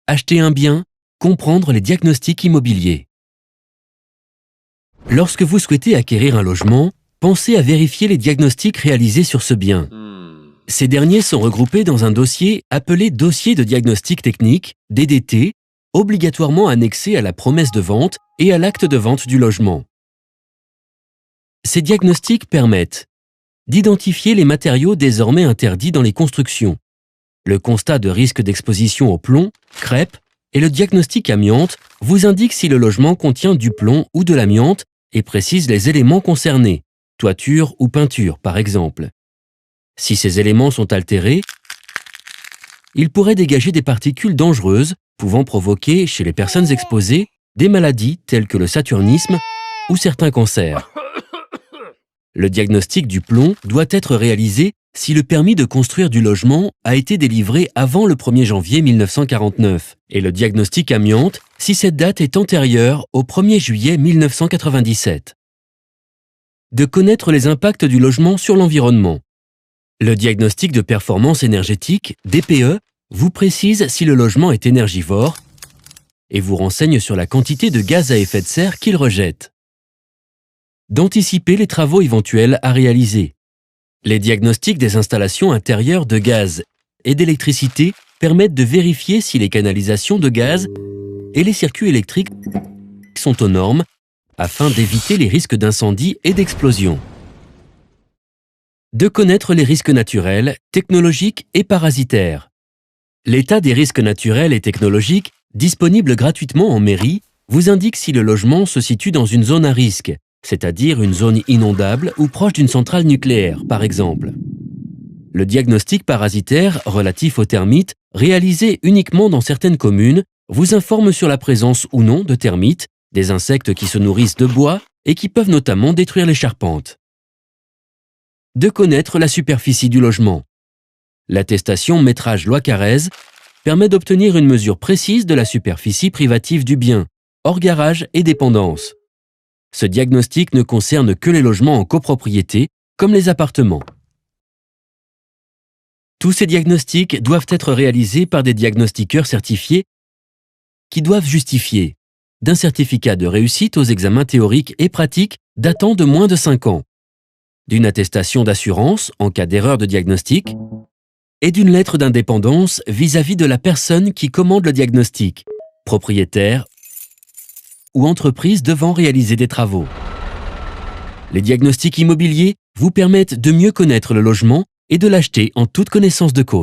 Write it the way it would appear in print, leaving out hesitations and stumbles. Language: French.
Acheter un bien, comprendre les diagnostics immobiliers. Lorsque vous souhaitez acquérir un logement, pensez à vérifier les diagnostics réalisés sur ce bien. Ces derniers sont regroupés dans un dossier appelé Dossier de diagnostic technique, DDT, obligatoirement annexé à la promesse de vente et à l'acte de vente du logement. Ces diagnostics permettent d'identifier les matériaux désormais interdits dans les constructions, le constat de risque d'exposition au plomb, crêpe, et le diagnostic amiante vous indique si le logement contient du plomb ou de l'amiante et précise les éléments concernés, toiture ou peinture par exemple. Si ces éléments sont altérés, ils pourraient dégager des particules dangereuses pouvant provoquer chez les personnes exposées des maladies telles que le saturnisme ou certains cancers. Le diagnostic du plomb doit être réalisé si le permis de construire du logement a été délivré avant le 1er janvier 1949 et le diagnostic amiante si cette date est antérieure au 1er juillet 1997. De connaître les impacts du logement sur l'environnement. Le diagnostic de performance énergétique, DPE, vous précise si le logement est énergivore et vous renseigne sur la quantité de gaz à effet de serre qu'il rejette. D'anticiper les travaux éventuels à réaliser. Les diagnostics des installations intérieures de gaz et d'électricité permettent de vérifier si les canalisations de gaz et les circuits électriques sont aux normes afin d'éviter les risques d'incendie et d'explosion. De connaître les risques naturels, technologiques et parasitaires. L'état des risques naturels et technologiques, disponible gratuitement en mairie, vous indique si le logement se situe dans une zone à risque, c'est-à-dire une zone inondable ou proche d'une centrale nucléaire, par exemple. Le diagnostic parasitaire relatif aux termites, réalisé uniquement dans certaines communes, vous informe sur la présence ou non de termites, des insectes qui se nourrissent de bois et qui peuvent notamment détruire les charpentes. De connaître la superficie du logement. L'attestation métrage loi Carrez permet d'obtenir une mesure précise de la superficie privative du bien, hors garage et dépendance. Ce diagnostic ne concerne que les logements en copropriété, comme les appartements. Tous ces diagnostics doivent être réalisés par des diagnostiqueurs certifiés qui doivent justifier d'un certificat de réussite aux examens théoriques et pratiques datant de moins de 5 ans, d'une attestation d'assurance en cas d'erreur de diagnostic et d'une lettre d'indépendance vis-à-vis de la personne qui commande le diagnostic, propriétaire ou entreprise devant réaliser des travaux. Les diagnostics immobiliers vous permettent de mieux connaître le logement et de l'acheter en toute connaissance de cause.